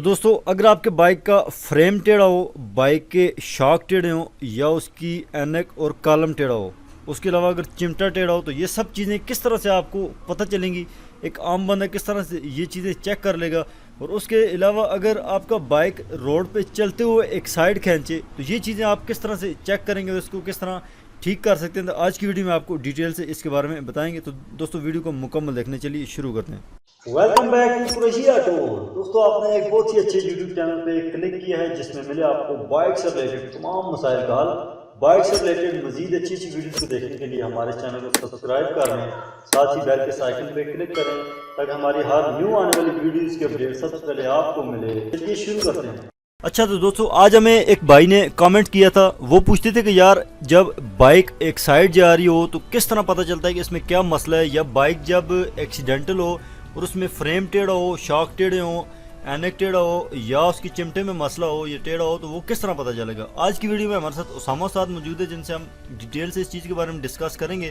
दोस्तों अगर आपके बाइक का फ्रेम टेढ़ा हो, बाइक के शॉक टेढ़े हो या उसकी एनक और कॉलम टेढ़ा हो, उसके अलावा अगर चिमटा टेढ़ा हो, तो ये सब चीज़ें किस तरह से आपको पता चलेंगी, एक आम बंदा किस तरह से ये चीज़ें चेक कर लेगा। और उसके अलावा अगर आपका बाइक रोड पे चलते हुए एक साइड खींचे तो ये चीज़ें आप किस तरह से चेक करेंगे और इसको किस तरह ठीक कर सकते हैं। तो आज की वीडियो में आपको डिटेल से इसके बारे में बताएंगे। तो दोस्तों वीडियो को मुकम्मल देखने चलिए शुरू करते हैं। Welcome back to Qureshi auto. दोस्तों आपने एक बहुत ही अच्छे यूट्यूब चैनल पे क्लिक किया है जिसमें मिले आपको बाइक से रिलेटेड तमाम मसाइल का हल। बाइक से रिलेटेड मजीद अच्छी अच्छी वीडियोस को देखने के लिए हमारे चैनल को सब्सक्राइब कर लें, साथ ही बेल के आइकन पे क्लिक करें ताकि हमारी हर न्यू आने वाली वीडियोस के अपडेट सबसे पहले आपको मिले। चलिए शुरू करते हैं। अच्छा तो दोस्तों आज हमें एक भाई ने कमेंट किया था, वो पूछते थे कि यार जब बाइक एक साइड जा रही हो तो किस तरह पता चलता है कि इसमें क्या मसला है, या बाइक जब एक्सीडेंटल हो और उसमें फ्रेम टेढ़ा हो, शॉक टेढ़े हो, एनक टेढ़ा हो या उसकी चिमटे में मसला हो, ये टेढ़ा हो, तो वो किस तरह पता चलेगा। आज की वीडियो में हमारे साथ उसामा साथ मौजूद है जिनसे हम डिटेल से इस चीज़ के बारे में डिस्कस करेंगे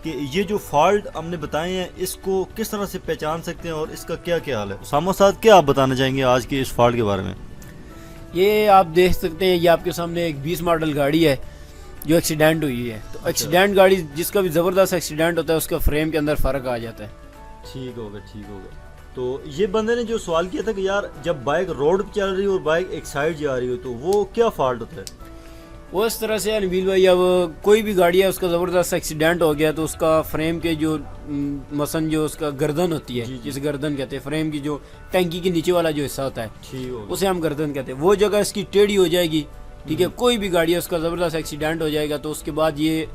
कि ये जो फॉल्ट हमने बताए हैं इसको किस तरह से पहचान सकते हैं और इसका क्या क्या हाल है। उसामा साथ क्या आप बताना चाहेंगे आज के इस फॉल्ट के बारे में। ये आप देख सकते हैं, ये आपके सामने एक 20 मॉडल गाड़ी है जो एक्सीडेंट हुई है। तो एक्सीडेंट गाड़ी जिसका भी ज़बरदस्त एक्सीडेंट होता है उसका फ्रेम के अंदर फ़र्क आ जाता है। ठीक हो गया। तो ये बंदे ने जो सवाल किया था कि यार जब बाइक रोड पे चल रही हो और बाइक एक साइड जा रही हो तो वो क्या फॉल्ट होता है। वो इस तरह से अनवील भाई, अब कोई भी गाड़ी है उसका ज़बरदस्त एक्सीडेंट हो गया तो उसका फ्रेम के जो मसन जो उसका गर्दन होती है, जिस गर्दन कहते हैं, फ्रेम की जो टंकी के नीचे वाला जो हिस्सा होता है उसे हम गर्दन कहते हैं, वो जगह इसकी टेढ़ी हो जाएगी। ठीक है, कोई भी गाड़ी है उसका ज़बरदस्त एक्सीडेंट हो जाएगा तो उसके बाद ये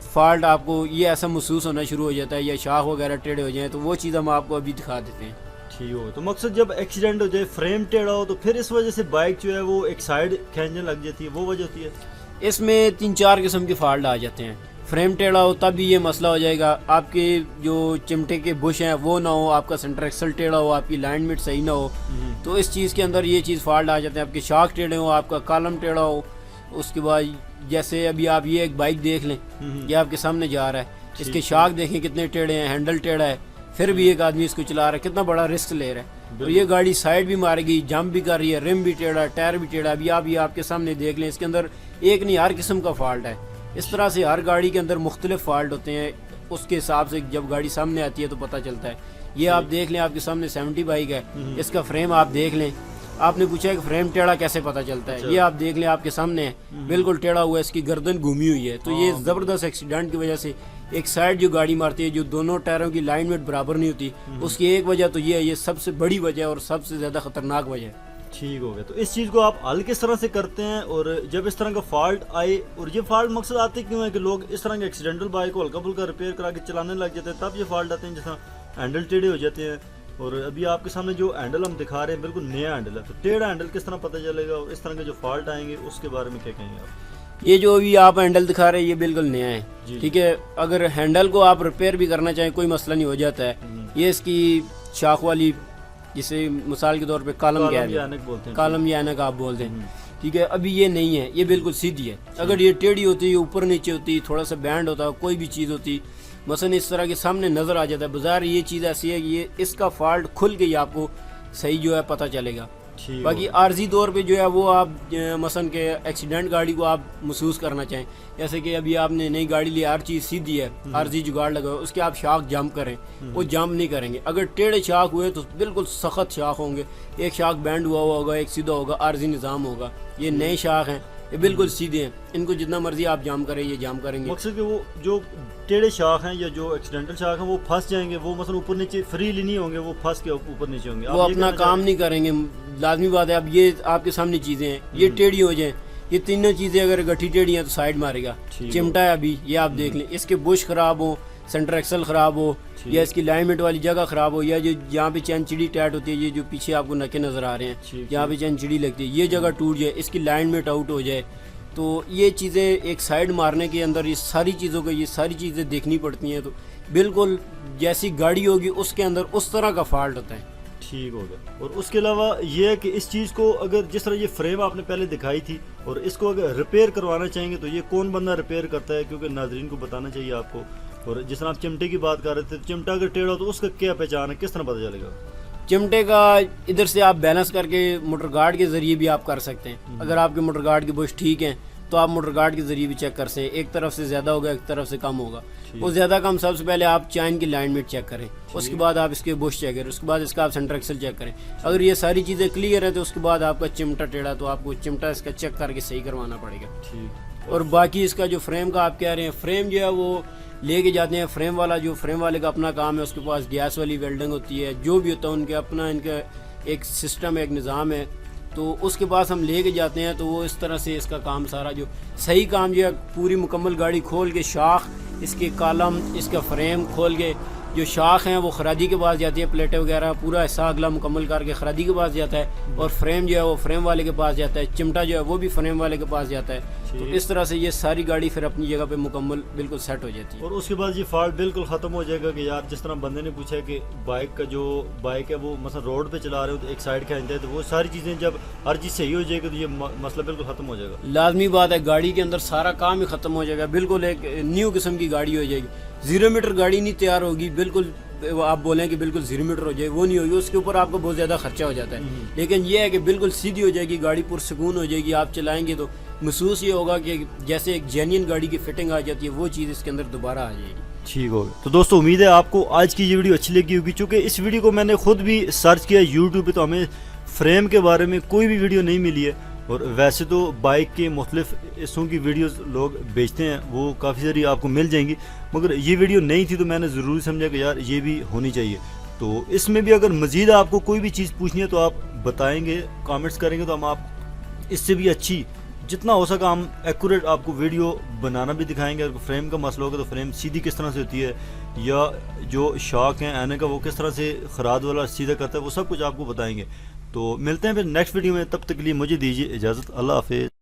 फॉल्ट आपको ये ऐसा महसूस होना शुरू हो जाता है, या शाख वगैरह टेढ़े हो जाए, तो वो चीज़ हम आपको अभी दिखा देते हैं। ठीक हो, तो मकसद जब एक्सीडेंट हो जाए, फ्रेम टेढ़ा हो, तो फिर इस वजह से बाइक जो है वो एक साइड खींचने लग जाती है, वो वजह होती है। इसमें 3-4 किस्म के फॉल्ट आ जाते हैं। फ्रेम टेढ़ा हो तब भी ये मसला हो जाएगा, आपके जो चिमटे के बुश हैं वो ना हो, आपका सेंटर एक्सल टेढ़ा हो, आपकी लाइनमेंट सही ना हो, तो इस चीज़ के अंदर ये चीज़ फॉल्ट आ जाते हैं। आपके शॉक टेढ़े हो, आपका कॉलम टेढ़ा हो। उसके बाद जैसे अभी आप ये एक बाइक देख लें, ये आपके सामने जा रहा है, इसके शॉक देखें कितने टेढ़े हैं, हैंडल टेढ़ा है, फिर भी एक आदमी इसको चला रहा है, कितना बड़ा रिस्क ले रहा है। तो ये गाड़ी साइड भी मारेगी, जंप भी कर रही है, रिम भी टेढ़ा, टायर भी टेढ़ा। अभी आप ये आपके सामने देख लें, इसके अंदर एक नहीं हर किस्म का फॉल्ट है। इस तरह से हर गाड़ी के अंदर मुख्तलिफ फॉल्ट होते हैं, उसके हिसाब से जब गाड़ी सामने आती है तो पता चलता है। ये आप देख लें, आपके सामने 70 बाइक है, इसका फ्रेम आप देख लें। आपने पूछा है कि फ्रेम टेढ़ा कैसे पता चलता है, ये आप देख लें आपके सामने है, बिल्कुल टेढ़ा हुआ है, इसकी गर्दन घूमी हुई है। तो ये ज़बरदस्त एक्सीडेंट की वजह से एक साइड जो गाड़ी मारती है, जो दोनों टायरों की लाइनमेंट बराबर नहीं होती, उसकी एक वजह तो ये है, ये सबसे बड़ी वजह और सबसे ज़्यादा ख़तरनाक वजह है। ठीक हो गया। तो इस चीज़ को आप हल किस तरह से करते हैं, और जब इस तरह का फॉल्ट आए, और ये फॉल्ट मकसद आते क्यों है कि लोग इस तरह के एक्सीडेंटल बाइक को हल्का फुल्का रिपेयर करा के चलाने लग जाते हैं, तब ये फॉल्ट आते हैं, जैसा हैंडल टेढ़े हो जाते हैं। और अभी आपके सामने जो हैंडल हम दिखा रहे हैं बिल्कुल नया हैंडल है, तो टेढ़ा हैंडल किस तरह पता चलेगा, और इस तरह के जो फॉल्ट आएंगे उसके बारे में क्या कहेंगे आप। ये जो अभी आप हैंडल दिखा रहे हैं ये बिल्कुल नया है। ठीक है, अगर हैंडल को आप रिपेयर भी करना चाहें कोई मसला नहीं, हो जाता है। ये इसकी शाख वाली, जिसे मिसाल के तौर पे कॉलम या एनक आप बोलते हैं, ठीक है, अभी ये नहीं है, ये बिल्कुल सीधी है। अगर ये टेढ़ी होती, ऊपर नीचे होती, थोड़ा सा बैंड होता, कोई भी चीज़ होती, मसलन इस तरह के सामने नज़र आ जाता है बाजार, ये चीज़ ऐसी है कि ये इसका फॉल्ट खुल के ही आपको सही जो है पता चलेगा। बाकी आर्जी तौर पे जो है वो आप मसलन के एक्सीडेंट गाड़ी को आप महसूस करना चाहें, जैसे कि अभी आपने नई गाड़ी ली, हर चीज़ सीधी है, आर्जी जुगाड़ लगा, उसके आप शाख जंप करें, वो जंप नहीं करेंगे। अगर टेढ़े शाख हुए तो बिल्कुल सख्त शाख होंगे, एक शाख बैंड हुआ होगा, एक सीधा होगा, आर्जी निज़ाम होगा। ये नए शाख हैं, ये बिल्कुल सीधे हैं, इनको जितना मर्जी आप जाम करें ये जाम करेंगे। मकसद कि वो जो टेढ़े शाख हैं या जो एक्सीडेंटल शाख हैं वो फंस जाएंगे, वो मतलब ऊपर नीचे फ्रीली नहीं होंगे, वो फंस के ऊपर नीचे होंगे, वो अपना काम नहीं करेंगे। लाजमी बात है। अब ये आपके सामने चीज़ें हैं, ये टेढ़ी हो जाएं, ये तीनों चीज़ें अगर गठी टेढ़ी हैं तो साइड मारेगा। चिमटा है अभी ये आप देख लें, इसके बुश ख़राब हो, सेंटर एक्सल ख़राब हो, या इसकी लाइनमेंट वाली जगह ख़राब हो, या जो यहाँ पे चैन चिड़ी टाइट होती है, ये जो पीछे आपको नके नज़र आ रहे हैं यहाँ पे चैन चिड़ी लगती है, ये जगह टूट जाए, इसकी लाइनमेंट आउट हो जाए, तो ये चीज़ें एक साइड मारने के अंदर ये सारी चीज़ों को, ये सारी चीज़ें देखनी पड़ती हैं। तो बिल्कुल जैसी गाड़ी होगी उसके अंदर उस तरह का फॉल्ट होता है। ठीक हो गया। और उसके अलावा ये है कि इस चीज़ को अगर जिस तरह ये फ्रेम आपने पहले दिखाई थी, और इसको अगर रिपेयर करवाना चाहेंगे तो ये कौन बंदा रिपेयर करता है, क्योंकि नाजरीन को बताना चाहिए आपको। और जिस तरह आप चिमटे की बात कर रहे थे, चिमटा अगर टेढ़ा हो तो उसका क्या पहचान है, किस तरह पता चलेगा। चिमटे का इधर से आप बैलेंस करके मोटर गार्ड के ज़रिए भी आप कर सकते हैं। अगर आपके मोटर गार्ड के बुश ठीक हैं तो आप मोटर गार्ड के ज़रिए भी चेक कर सकते हैं। एक तरफ से ज़्यादा होगा, एक तरफ से कम होगा। वो ज़्यादा कम सबसे पहले आप चैन की लाइनमेट चेक करें, उसके बाद आप इसके बुश चेक करें, उसके बाद इसका आप सेंटर एक्सल चेक करें। अगर ये सारी चीज़ें क्लियर है तो उसके बाद आपका चिमटा टेढ़ा, तो आपको चिमटा इसका चेक करके सही करवाना पड़ेगा। ठीक। और बाकी इसका जो फ्रेम का आप कह रहे हैं, फ्रेम जो है वो लेके जाते हैं। फ्रेम वाला जो फ्रेम वाले का अपना काम है, उसके पास गैस वाली वेल्डिंग होती है, जो भी होता है उनके अपना इनका एक सिस्टम है, एक निज़ाम है। तो उसके पास हम लेके जाते हैं तो वो इस तरह से इसका काम सारा जो सही काम जो है पूरी मुकम्मल गाड़ी खोल के शाख, इसके कॉलम, इसका फ्रेम खोल के जो शाख हैं वो खरादी के पास जाती है, प्लेटें वगैरह पूरा हिस्सा अगला मुकम्मल करके खरादी के पास जाता है। और फ्रेम जो है वो फ्रेम वाले के पास जाता है, चिमटा जो है वो भी फ्रेम वाले के पास जाता है। तो इस तरह से ये सारी गाड़ी फिर अपनी जगह पे मुकम्मल बिल्कुल सेट हो जाती है। और उसके बाद ये फॉल्ट बिल्कुल ख़त्म हो जाएगा कि यार जिस तरह बंदे ने पूछा है कि बाइक का जो बाइक है वो मतलब रोड पे चला रहे हो तो एक साइड का इंजन है, तो वो सारी चीज़ें जब हर चीज़ सही हो जाएगी तो ये मसला बिल्कुल ख़त्म हो जाएगा। लाजमी बात है, गाड़ी के अंदर सारा काम ही ख़त्म हो जाएगा, बिल्कुल एक न्यू किस्म की गाड़ी हो जाएगी। 0 मीटर गाड़ी नहीं तैयार होगी, बिल्कुल आप बोलें कि बिल्कुल 0 मीटर हो जाए, वो नहीं होगी, उसके ऊपर आपको बहुत ज़्यादा खर्चा हो जाता है। लेकिन ये है कि बिल्कुल सीधी हो जाएगी गाड़ी, पुरसकून हो जाएगी। आप चलाएंगे तो महसूस ये होगा कि जैसे एक जेन्युइन गाड़ी की फिटिंग आ जाती है, वो चीज़ इसके अंदर दोबारा आ जाएगी। ठीक हो गया। तो दोस्तों उम्मीद है आपको आज की ये वीडियो अच्छी लगी होगी, क्योंकि इस वीडियो को मैंने खुद भी सर्च किया यूट्यूब पे, तो हमें फ्रेम के बारे में कोई भी वीडियो नहीं मिली है। और वैसे तो बाइक के मुख्तलिफ हिस्सों की वीडियोस लोग बेचते हैं, वो काफ़ी सारी आपको मिल जाएंगी, मगर ये वीडियो नहीं थी तो मैंने ज़रूरी समझा कि यार ये भी होनी चाहिए। तो इसमें भी अगर मज़ीद आपको कोई भी चीज़ पूछनी है तो आप बताएंगे, कमेंट्स करेंगे, तो हम आप इससे भी अच्छी जितना हो सका हम एक्यूरेट आपको वीडियो बनाना भी दिखाएंगे। अगर फ्रेम का मसला होगा तो फ्रेम सीधी किस तरह से होती है, या जो शॉक है आने का वो किस तरह से खराद वाला सीधा करता है, वो सब कुछ आपको बताएंगे। तो मिलते हैं फिर नेक्स्ट वीडियो में, तब तक के लिए मुझे दीजिए इजाज़त। अल्लाह हाफिज़।